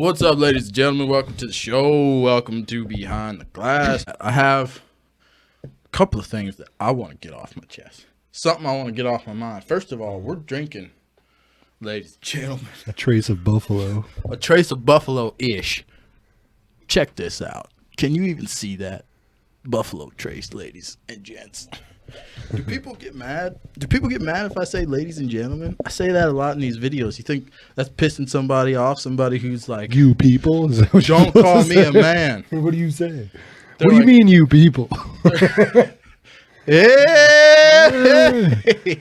What's up, ladies and gentlemen? Welcome to the show. Welcome to Behind the Glass. I have a couple of things that I want to get off my chest. Something I want to get off my mind. First of all, we're drinking, ladies and gentlemen, a trace of buffalo. A trace of buffalo-ish. Check this out. Can you even see that? Buffalo trace, ladies and gents. Do people get mad? Do people get mad if I say ladies and gentlemen? I say that a lot in these videos. You think that's pissing somebody off? Somebody who's like, you people? Is that what don't call me a man. What do you say? They're what do you mean, you people? Hey!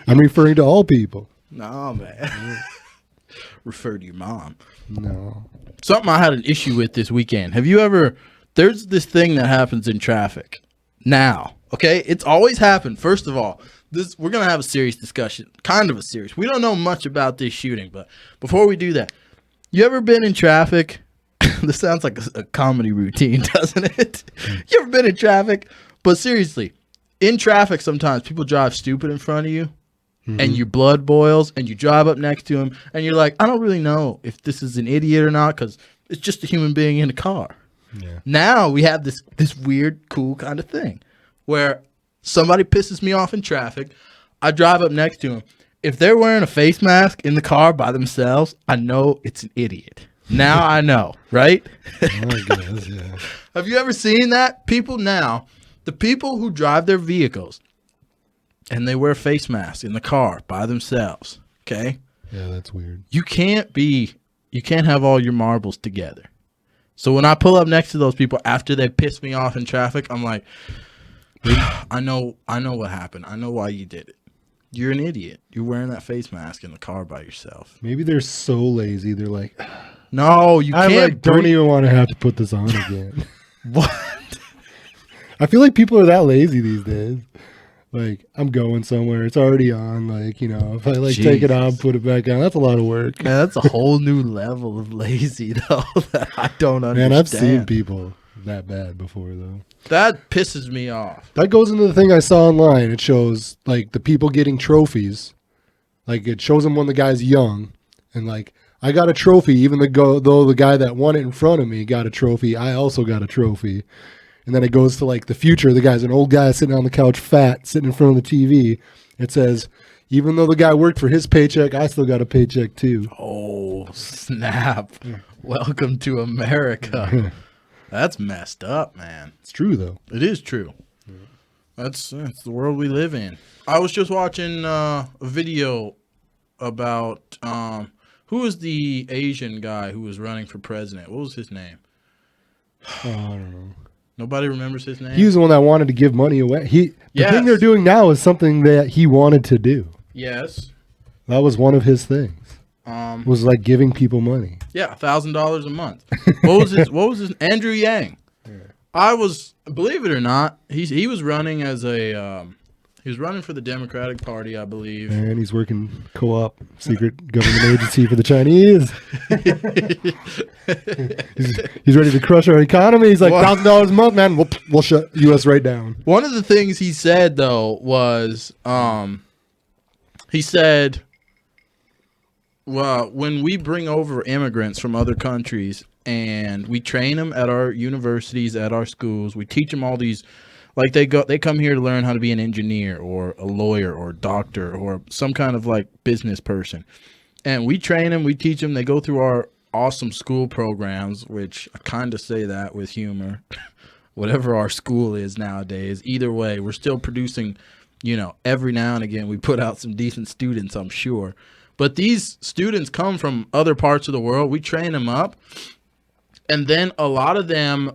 I'm referring to all people. No, man. Refer to your mom. No. Something I had an issue with this weekend. Have you ever... There's this thing that happens in traffic now, okay? It's always happened. First of all, we're going to have a serious discussion, kind of a serious. We don't know much about this shooting, but before we do that, you ever been in traffic? This sounds like a comedy routine, doesn't it? You ever been in traffic? But seriously, in traffic sometimes people drive stupid in front of you, and your blood boils, and you drive up next to him, and you're like, I don't really know if this is an idiot or not because it's just a human being in a car. Yeah. Now we have this weird, cool kind of thing where somebody pisses me off in traffic. I drive up next to them. If they're wearing a face mask in the car by themselves, I know it's an idiot. Now I know, right? I guess, yeah. Have you ever seen that? People now, the people who drive their vehicles and they wear face masks in the car by themselves, okay? Yeah, that's weird. You can't have all your marbles together. So when I pull up next to those people after they piss me off in traffic, I'm like, I know what happened. I know why you did it. You're an idiot. You're wearing that face mask in the car by yourself. Maybe they're so lazy. They're like, no, you can't. Don't even want to have to put this on again. What? I feel like people are that lazy these days. Like, I'm going somewhere. It's already on. Like, you know, if I take it off, put it back on, that's a lot of work. Man, that's a whole new level of lazy, though, that I don't understand. Man, I've seen people that bad before, though. That pisses me off. That goes into the thing I saw online. It shows, like, the people getting trophies. Like, it shows them when the guy's young. And, like, I got a trophy, even though the guy that won it in front of me got a trophy. I also got a trophy. And then it goes to, like, the future. The guy's an old guy sitting on the couch, fat, sitting in front of the TV. It says, even though the guy worked for his paycheck, I still got a paycheck, too. Oh, snap. Welcome to America. That's messed up, man. It's true, though. It is true. Yeah. That's the world we live in. I was just watching a video about who was the Asian guy who was running for president. What was his name? Oh, I don't know. Nobody remembers his name? He was the one that wanted to give money away. The thing they're doing now is something that he wanted to do. Yes. That was one of his things. Was like giving people money. Yeah, $1,000 a month. What was his Andrew Yang. Yeah. Believe it or not, he was running as he was running for the Democratic Party, I believe. And he's working co-op, secret government agency for the Chinese. he's ready to crush our economy. He's like, $1,000 a month, man. We'll shut U.S. right down. One of the things he said, though, was he said, well, when we bring over immigrants from other countries and we train them at our universities, at our schools, we teach them all these. Like they come here to learn how to be an engineer or a lawyer or a doctor or some kind of like business person. And we train them, we teach them, they go through our awesome school programs, which I kind of say that with humor, whatever our school is nowadays. Either way, we're still producing, every now and again, we put out some decent students, I'm sure. But these students come from other parts of the world. We train them up. And then a lot of them,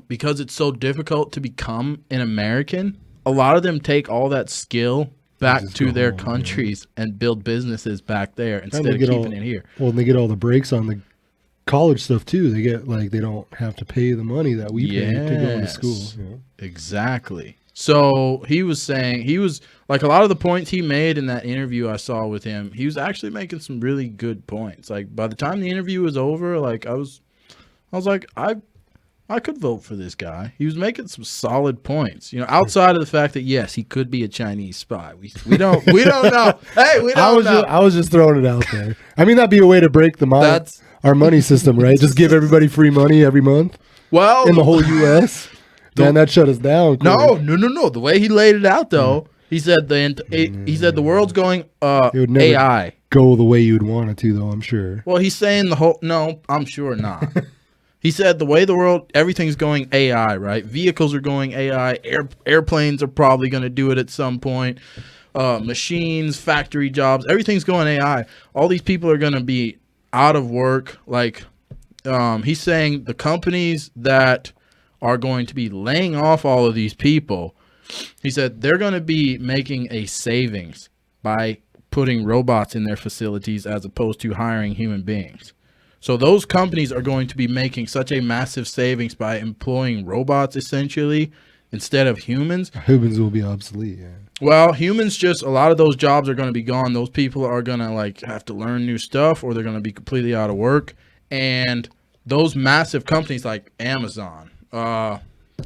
because it's so difficult to become an American, a lot of them take all that skill back to their countries and build businesses back there instead of keeping it here. Well, and they get all the breaks on the college stuff too. They get they don't have to pay the money that we pay to go to school. Yeah. Exactly. So he was saying, like a lot of the points he made in that interview I saw with him, he was actually making some really good points. Like by the time the interview was over, like I was like, I could vote for this guy. He was making some solid points. You know, outside of the fact that yes, he could be a Chinese spy. We don't know. Hey, we don't know. I was just throwing it out there. I mean, that'd be a way to break our money system, right? Just give everybody free money every month Well, in the whole U.S. Man, that shut us down. No. The way he laid it out, though, he said the world's going It would never AI. go the way you'd want it to, though, I'm sure. Well, he's saying no, I'm sure not. He said the way the world, everything's going AI, right? Vehicles are going AI. Airplanes are probably going to do it at some point. Machines, factory jobs, everything's going AI. All these people are going to be out of work. Like, he's saying the companies that are going to be laying off all of these people, he said they're going to be making a savings by putting robots in their facilities as opposed to hiring human beings. So those companies are going to be making such a massive savings by employing robots essentially instead of humans. Humans will be obsolete, yeah. Well, humans a lot of those jobs are going to be gone. Those people are going to like have to learn new stuff or they're going to be completely out of work. And those massive companies like Amazon, I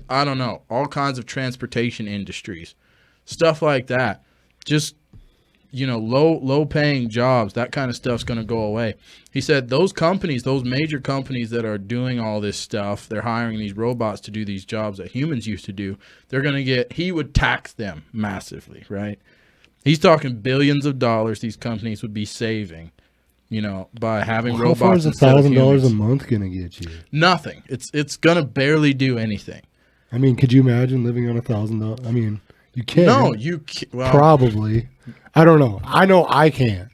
don't know, all kinds of transportation industries, stuff like that, just low paying jobs, that kind of stuff's going to go away. He said those companies, those major companies that are doing all this stuff, they're hiring these robots to do these jobs that humans used to do. They're going to he would tax them massively, right? He's talking billions of dollars these companies would be saving, by having robots. How far is $1,000 a month going to get you? Nothing. It's going to barely do anything. I mean, could you imagine living on $1,000? I mean, you can't. No, you can't. Well, probably. I don't know. I know I can't.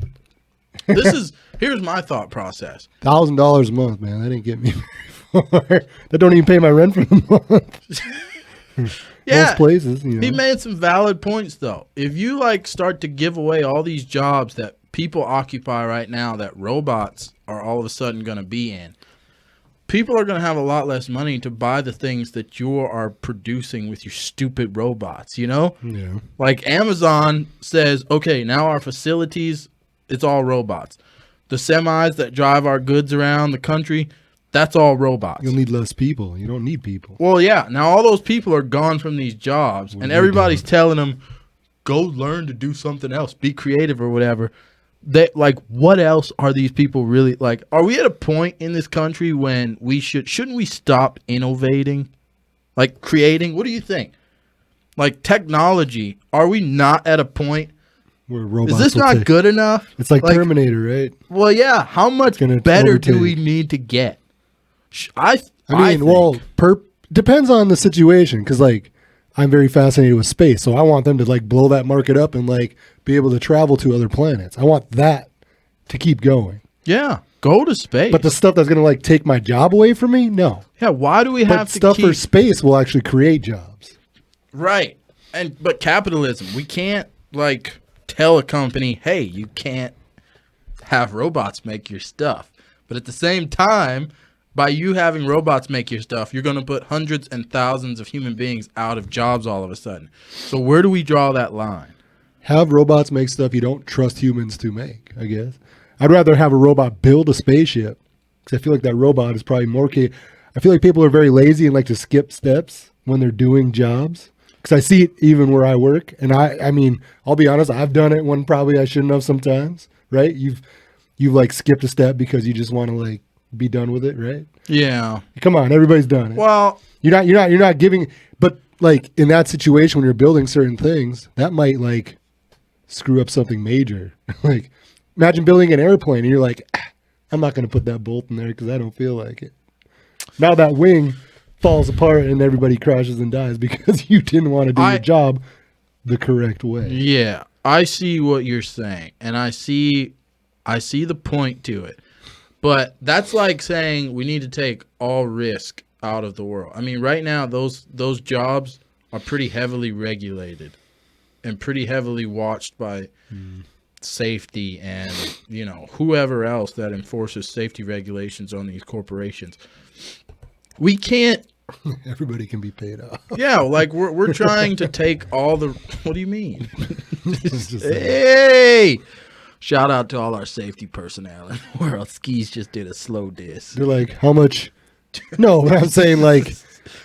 Here's my thought process. $1,000 a month, man. That didn't get me very far. That don't even pay my rent for the month. Yeah, most places. He made some valid points though. If you start to give away all these jobs that people occupy right now, that robots are all of a sudden going to be in, people are going to have a lot less money to buy the things that you are producing with your stupid robots, Yeah. Like Amazon says, okay, now our facilities, it's all robots. The semis that drive our goods around the country, that's all robots. You'll need less people. You don't need people. Well, yeah. Now all those people are gone from these jobs, and everybody's telling them, go learn to do something else, be creative or whatever. What else are these people really like? Are we at a point in this country when shouldn't we stop innovating, like creating? What do you think? Like technology, are we not at a point where robots is this not good enough? It's like Terminator, right? Well, yeah. How much better do we need to get? I mean, depends on the situation because I'm very fascinated with space, so I want them to blow that market up and be able to travel to other planets. I want that to keep going. Yeah, go to space. But the stuff that's going to take my job away from me, no. Yeah, why do we have to stuff for space will actually create jobs. Right. But capitalism, we can't tell a company, "Hey, you can't have robots make your stuff." But at the same time, by you having robots make your stuff, you're going to put hundreds and thousands of human beings out of jobs all of a sudden. So where do we draw that line? Have robots make stuff you don't trust humans to make, I guess. I'd rather have a robot build a spaceship because I feel like that robot is probably more I feel like people are very lazy and like to skip steps when they're doing jobs because I see it even where I work. And I mean, I'll be honest, I've done it when probably I shouldn't have sometimes, right? You've skipped a step because you just want to be done with it, right? Yeah. Come on, everybody's done it. Well, you're not giving, but in that situation when you're building certain things, that might screw up something major. Imagine building an airplane and you're I'm not going to put that bolt in there because I don't feel like it. Now that wing falls apart and everybody crashes and dies because you didn't want to do your job the correct way. Yeah, I see what you're saying, and I see the point to it. But that's like saying we need to take all risk out of the world. I mean, right now, those jobs are pretty heavily regulated and pretty heavily watched by safety and, whoever else that enforces safety regulations on these corporations. We can't. Everybody can be paid off. Yeah, we're trying to take all the. What do you mean? Hey. Shout out to all our safety personnel in the world. Skis just did a slow diss. They're how much No, but I'm saying like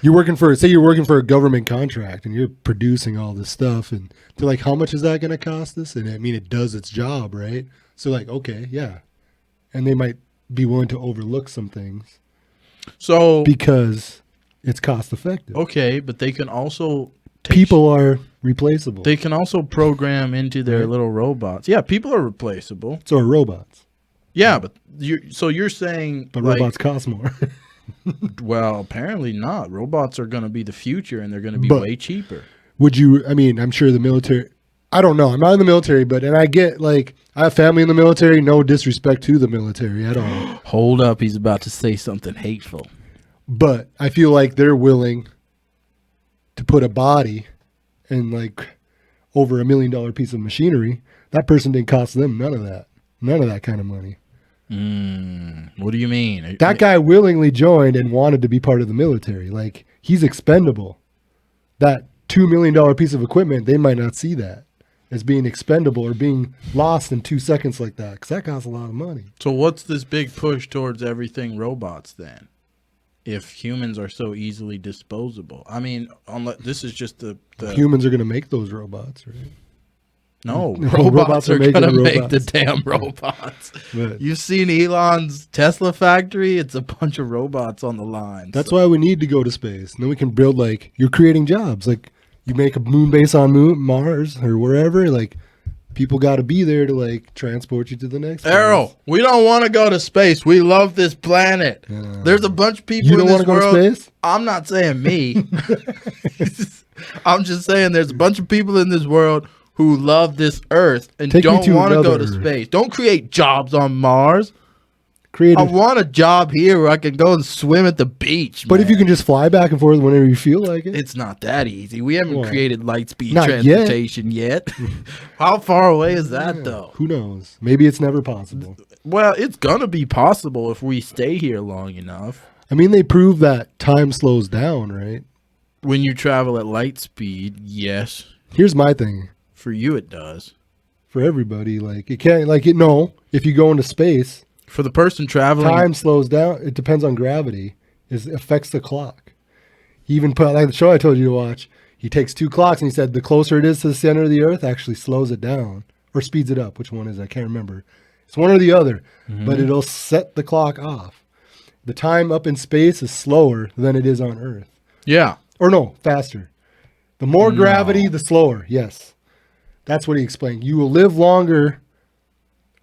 you're working for a government contract and you're producing all this stuff and they're like, how much is that going to cost us? And I mean, it does its job, right? So like, okay, yeah. And they might be willing to overlook some things So because it's cost effective. okay, but they can also People are replaceable. They can also program into their little robots. Yeah, people are replaceable. So are robots. Yeah, but you're saying, But like, robots cost more. well, apparently not. Robots are going to be the future, and they're going to be But way cheaper. would you, I mean, I'm sure the military, I don't know. I'm not in the military, and I get like, I have family in the military. No disrespect to the military at all. Hold up. He's about to say something hateful. But I feel like they're willing to put a body in like over $1 million piece of machinery. That person didn't cost them none of that. None of that kind of money. What do you mean? That guy willingly joined and wanted to be part of the military. Like, he's expendable. That $2 million piece of equipment, they might not see that as being expendable or being lost in 2 seconds like that, because that costs a lot of money. So what's this big push towards everything robots then? If humans are so easily disposable. I mean, this is just the Humans are going to make those robots, right? No, No, robots are going to make robots. the damn robots. But You've seen Elon's Tesla factory? It's a bunch of robots on the line. that's why we need to go to space. And then we can build, like, you're creating jobs. Like, you make a moon base on Mars or wherever. Like, people got to be there to, like, transport you to the next place. Errol, we don't want to go to space. We love this planet. There's a bunch of people You in don't this want to go world. to space? I'm not saying me. I'm just saying there's a bunch of people in this world who love this Earth and Take me don't to want to go another to Earth. space. Don't create jobs on Mars. Create I a want a job here where I can go and swim at the beach. But if you man. can just fly back and forth whenever you feel like it, It's not that easy. We haven't Well, created light speed not transportation yet. How far away is that, though? who knows? Maybe it's never possible. Well, it's going to be possible if we stay here long enough. I mean, they prove that time slows down, right? When you travel at light speed, yes. Here's my thing For you, it does. for everybody: like, it can't, like, it. No, if you go into space, For the person traveling, time slows down. It depends on gravity. It affects the clock. He even put, like the show I told you to watch. He takes 2 clocks and he said the closer it is to the center of the Earth, actually slows it down or speeds it up. Which one is it? I can't remember. It's one or the other, but it'll set the clock off. The time up in space is slower than it is on Earth. yeah. Or no, faster. The more gravity, the slower. Yes. That's what he explained. You will live longer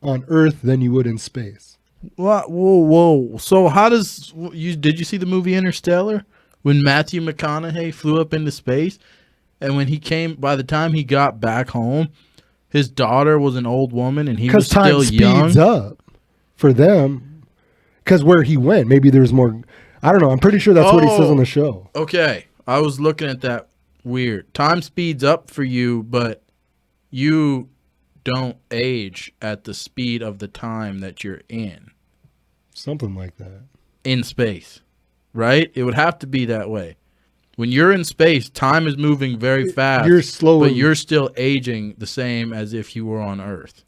on Earth than you would in space. What? Whoa. So how does did you see the movie Interstellar when Matthew McConaughey flew up into space, and when he came, by the time he got back home, his daughter was an old woman and he was Because time still young. speeds up for them. Because where he went, maybe there's more. I don't know. I'm pretty sure that's what he says on the show. Okay, I was looking at that weird. Time speeds up for you, but you don't age at the speed of the time that you're in Something like that. space, right? It would have to be that way. When you're in space, time is moving very fast. You're slow, but you're still aging the same as if you were on Earth.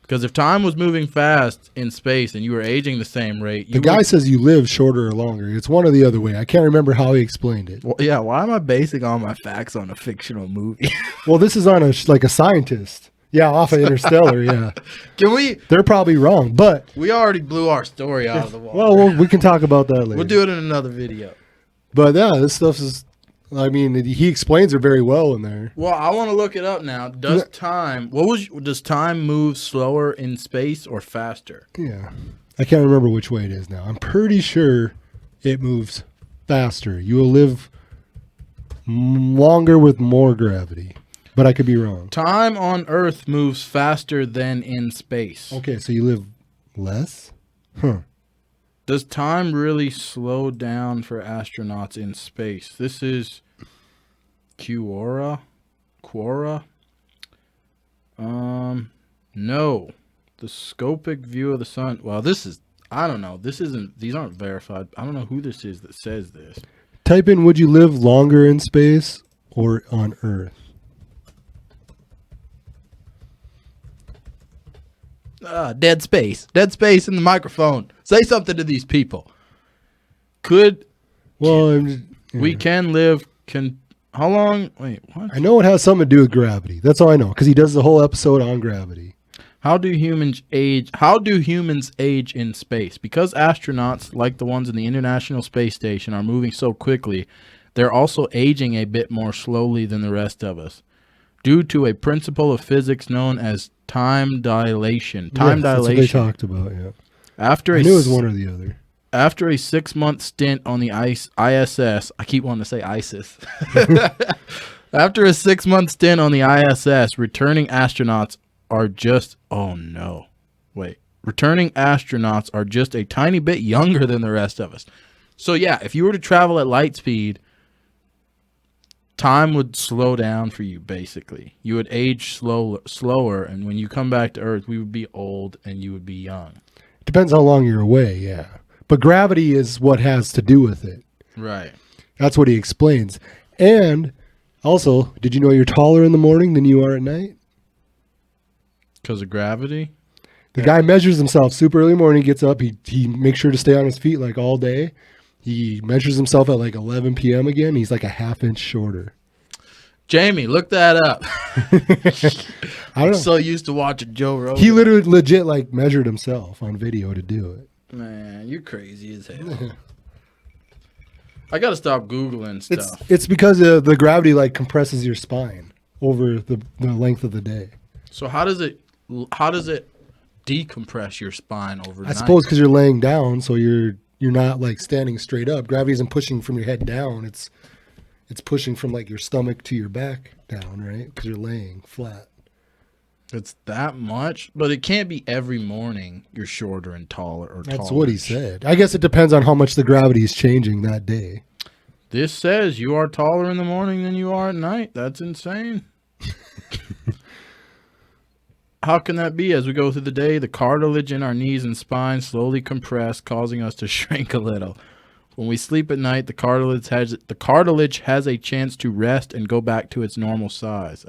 Because if time was moving fast in space and you were aging the same rate, The guy says you live shorter or longer. It's one or the other way. I can't remember how he explained it. Well, yeah, why am I basing all my facts on a fictional movie? Well, this is on like a scientist. Yeah, off of Interstellar. Yeah, Can we? they're probably wrong, but We already blew our story out of the water. well, we can talk about that later. We'll do it in another video. But yeah, this stuff is. I mean, he explains it very well in there. Well, I want to look it up now. Does time move slower in space or faster? Yeah, I can't remember which way it is now. I'm pretty sure it moves faster. You will live longer with more gravity, but I could be wrong. Time on Earth moves faster than in space. Okay, so you live less? Huh. Does time really slow down for astronauts in space? This is Quora. No. The scopic view of the sun. Well, this is, I don't know. These aren't verified. I don't know who this is that says this. Type in, would you live longer in space or on Earth? Dead space. Dead space in the microphone. Say something to these people. could Well, we can live? How long? Wait, what? I know it has something to do with gravity. That's all I know because he does the whole episode on gravity. How do humans age? How do humans age in space? Because astronauts, like the ones in the International Space Station, are moving so quickly, they're also aging a bit more slowly than the rest of us, due to a principle of physics known as time dilation. Time Yes, dilation. that's what they talked about. Yeah, After I knew it was one or the other. After a 6-month stint on the ISS, I keep wanting to say ISIS. After a 6-month stint on the ISS, returning astronauts are just returning astronauts are just a tiny bit younger than the rest of us. So yeah, if you were to travel at light speed, time would slow down for you. Basically, you would age slower, and when you come back to Earth, we would be old and you would be young. Depends how long you're away. Yeah, but gravity is what has to do with it. Right. That's what he explains. And also, did you know you're taller in the morning than you are at night? Because of gravity? The guy measures himself super early in the morning, gets up, he makes sure to stay on his feet like all day. He measures himself at like 11 p.m. again. He's like a half inch shorter. Jamie, look that up. I don't know. I'm so used to watching Joe Rogan. He literally legit like measured himself on video to do it. Man, you're crazy as hell. I got to stop Googling stuff. It's because the gravity like compresses your spine over the length of the day. So how does it decompress your spine overnight? I suppose because you're laying down, so you're not like standing straight up. Gravity isn't pushing from your head down. It's pushing from like your stomach to your back down, right? Because you're laying flat. It's that much, but it can't be every morning you're shorter and taller. That's what he said. I guess it depends on how much the gravity is changing that day. This says you are taller in the morning than you are at night. That's insane. How can that be? As we go through the day, the cartilage in our knees and spine slowly compress, causing us to shrink a little. When we sleep at night, the cartilage has a chance to rest and go back to its normal size.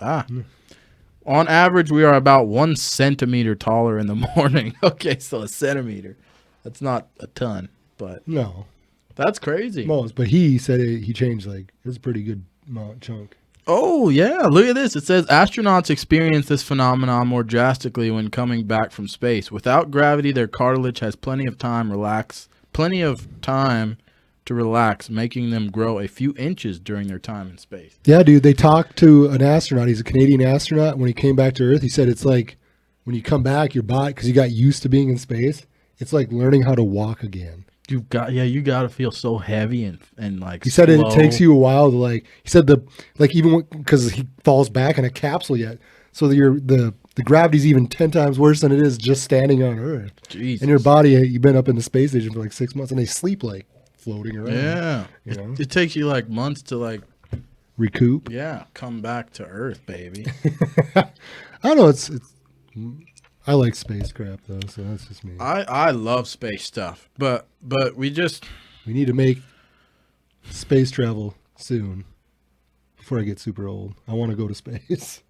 On average, we are about 1 centimeter taller in the morning. Okay, so a centimeter. That's not a ton, but no, that's crazy. Most, but he said he changed like it was a pretty good amount chunk. Oh, yeah. Look at this. It says astronauts experience this phenomenon more drastically when coming back from space. Without gravity, their cartilage has plenty of time to relax, making them grow a few inches during their time in space. Yeah, dude. They talked to an astronaut. He's a Canadian astronaut. When he came back to Earth, he said it's like when you come back, your body, because you got used to being in space, it's like learning how to walk again. You got to feel so heavy and like. He said slow. it takes you a while to like. He said even because he falls back in a capsule yet, so the gravity's even 10 times worse than it is just standing on Earth. Jesus. And your body, you've been up in the space station for like 6 months, and they sleep like floating around. Yeah, it takes you like months to like recoup. Yeah, come back to Earth, baby. I don't know. It's. I like space crap though, so that's just me. I love space stuff, but we need to make space travel soon before I get super old. I want to go to space.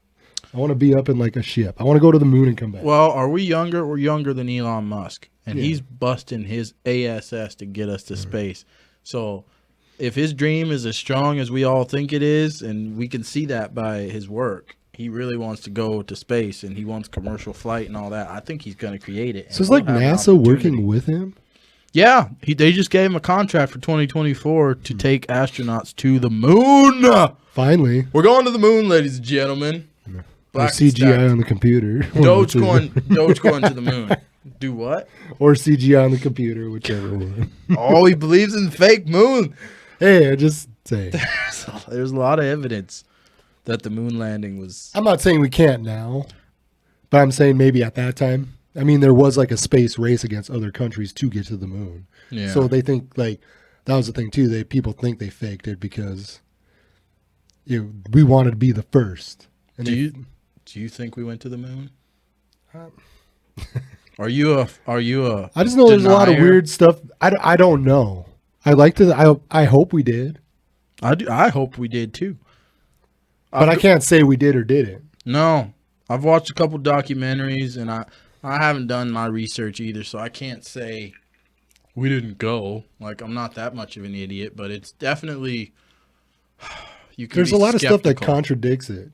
I want to be up in like a ship. I want to go to the moon and come back. Well, are we younger? We're younger than Elon Musk, and he's busting his ass to get us to space. So if his dream is as strong as we all think it is, and we can see that by his work, he really wants to go to space and he wants commercial flight and all that. I think he's going to create it. So it's like NASA working with him? Yeah. They just gave him a contract for 2024 to take astronauts to the moon. Finally. We're going to the moon, ladies and gentlemen. Or CGI on the computer. Dogecoin to the moon. Do what? Or CGI on the computer, whichever one. Oh, he believes in the fake moon. Hey, I just say. There's a lot of evidence that the moon landing was... I'm not saying we can't now, but I'm saying maybe at that time. I mean, there was like a space race against other countries to get to the moon. Yeah. So they think like, that was the thing too. People think they faked it because we wanted to be the first. And do you think we went to the moon? Are you a I just know there's a lot of weird stuff. I don't know. I hope we did. I hope we did too. But I can't say we did or didn't. No. I've watched a couple documentaries, and I haven't done my research either, so I can't say we didn't go. Like, I'm not that much of an idiot, but it's definitely you can There's be a lot of stuff that skeptical. contradicts it.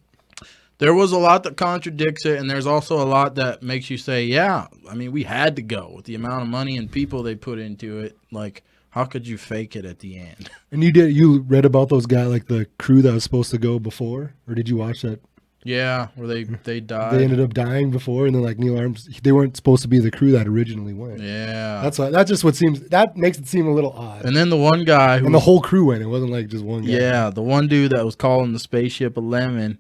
There was a lot that contradicts it, and there's also a lot that makes you say, yeah, I mean, we had to go with the amount of money and people they put into it. Like, how could you fake it at the end? And you read about those guys, like the crew that was supposed to go before, or did you watch that? Yeah, where they died. They ended up dying before, and then like Neil Armstrong, they weren't supposed to be the crew that originally went. Yeah. That's why. That's just what seems. That makes it seem a little odd. And then the one guy who And the whole crew went. It wasn't like just one guy. yeah, the one dude that was calling the spaceship a lemon,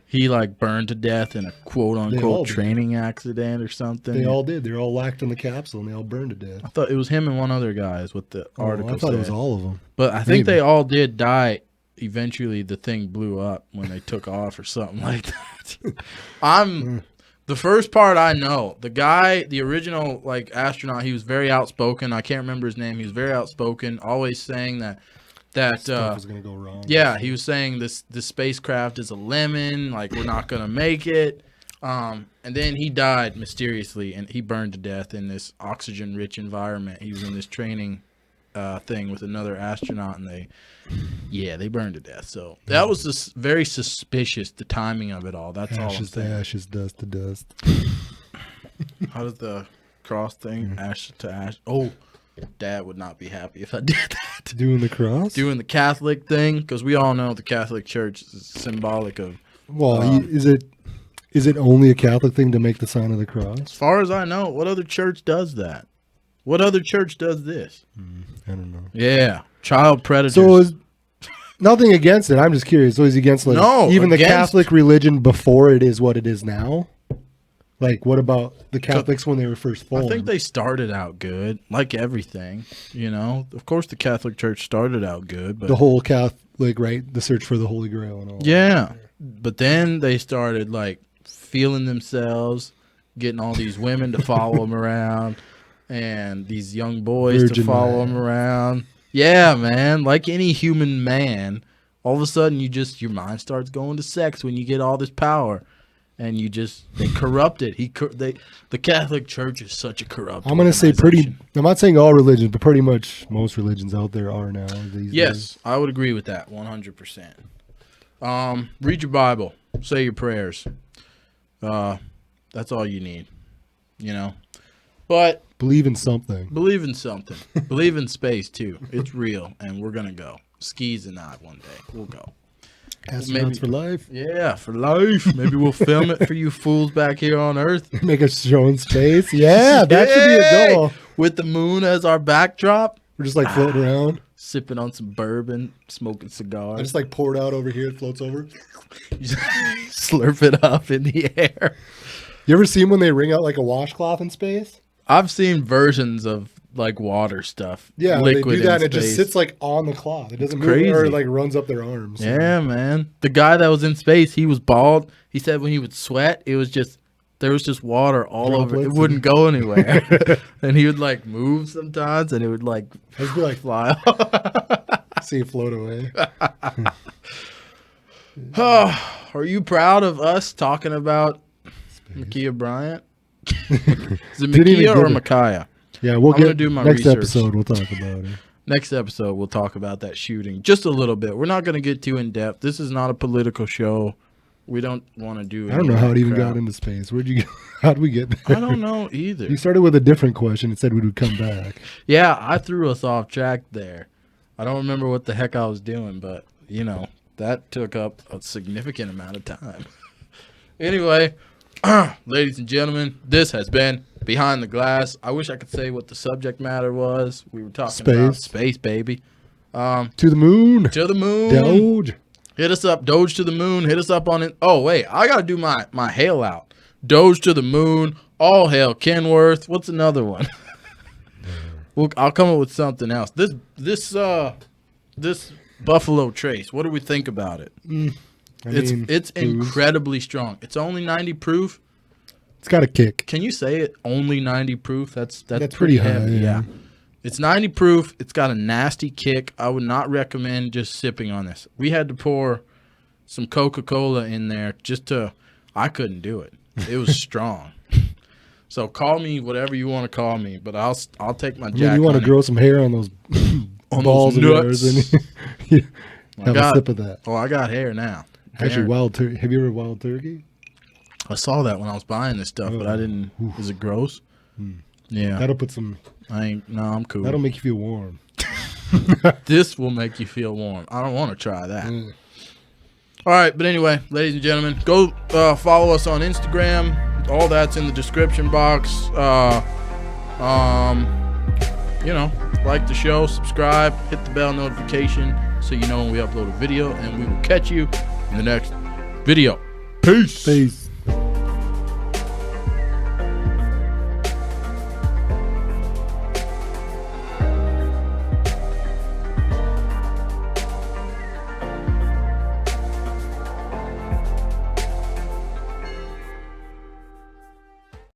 he like burned to death in a quote all unquote did. training accident or something. They all did. They were all locked in the capsule, and they all burned to death. I thought it was him and one other guy is what the article I thought said. it was all of them. But I think Maybe. they all did die. Eventually, the thing blew up when they took off or something like that. The first part I know. The guy, the original like astronaut, he was very outspoken. I can't remember his name. He was very outspoken, always saying that Stuff was gonna go wrong. yeah, he was saying this spacecraft is a lemon, like we're not gonna make it. And then he died mysteriously, and he burned to death in this oxygen-rich environment. He was in this training thing with another astronaut, and they burned to death. So that was just very suspicious, the timing of it all. That's all I'm Ashes to saying. ashes, dust to dust. How does the cross thing, ash to ash? Oh, Dad would not be happy if I did that. Doing the cross. Doing the Catholic thing, because we all know the Catholic Church is symbolic of. Well, is it only a Catholic thing to make the sign of the cross? As far as I know, what other church does that? What other church does this? I don't know. Yeah, child predators. So is nothing against it. I'm just curious. So is he against like No, even the against- Catholic religion before it is what it is now? Like what about the Catholics when they were first formed? I think they started out good, like everything. You know, of course, the Catholic Church started out good, but the whole Catholic, right? The search for the Holy Grail and all. yeah, but then they started like feeling themselves, getting all these women to follow them around, and these young boys to Virgin follow man. them around. Yeah, man, like any human man, all of a sudden your mind starts going to sex when you get all this power. And they corrupt it. The Catholic Church is such a corrupt. I'm gonna say organization. I'm not saying all religions, but pretty much most religions out there are now these days. Yes, I would agree with that 100%. Read your Bible, say your prayers. That's all you need, you know. But Believe in something. believe in something. Believe in space too. It's real, and we're gonna go. Skis and I one day we'll go. Astronauts maybe- for life. Yeah, for life. Maybe we'll film it for you fools back here on Earth. Make a show in space. Yeah, that should be a goal. With the moon as our backdrop, We're just like floating around. sipping on some bourbon, smoking I cigars. just like pour it out over here. It floats over. Slurp it up in the air. You ever seen when they wring out like a washcloth in space? I've seen versions of like water stuff. Yeah, liquid they do that and in it just space. sits like on the cloth. It doesn't move crazy. or like runs up their arms. Yeah, man. The guy that was in space, he was bald. He said when he would sweat, there was just water all over. It Droplets. wouldn't go anywhere. And he would like move sometimes, and it would like I'd be like, fly off. see it float away. Are you proud of us talking about Micaiah Bryant? Is it Didn't even Micaiah or give it- Micaiah? Yeah, we'll I'm gonna get do my next research. episode. We'll talk about it. Next episode, we'll talk about that shooting just a little bit. We're not going to get too in depth. This is not a political show. We don't want to do. I don't any know of how that it even crap. got into space. Where'd you get? How'd we get there? I don't know either. You started with a different question and said we would come back. Yeah, I threw us off track there. I don't remember what the heck I was doing, but you know that took up a significant amount of time. Anyway, ladies and gentlemen, this has been Behind the Glass. I wish I could say what the subject matter was. We were talking about space, baby. To the moon. To the moon. Doge. Hit us up, Doge to the moon. Hit us up on it. Oh, wait, I got to do my hail out. Doge to the moon. All hail Kenworth. What's another one? I'll come up with something else. This Buffalo Trace. What do we think about it? It's incredibly strong. It's only 90 proof. It's got a kick. Can you say it? Only 90 proof. That's pretty high, heavy. yeah. It's 90 proof. It's got a nasty kick. I would not recommend just sipping on this. We had to pour some Coca-Cola in there I couldn't do it. It was strong. So call me whatever you want to call me, but I'll take my I jack. mean, you want to hunting grow some hair on those on balls those of nuts. yours and have a sip of that. Oh, I got hair now. Actually, wild turkey. Have you ever wild turkey? I saw that when I was buying this stuff, but I didn't. Oof. Is it gross? Yeah. That'll put some. I'm cool. That'll make you feel warm. This will make you feel warm. I don't want to try that. All right, but anyway, ladies and gentlemen, go follow us on Instagram. All that's in the description box. Like the show, subscribe, hit the bell notification so you know when we upload a video, and we will catch you in the next video. Peace. Peace.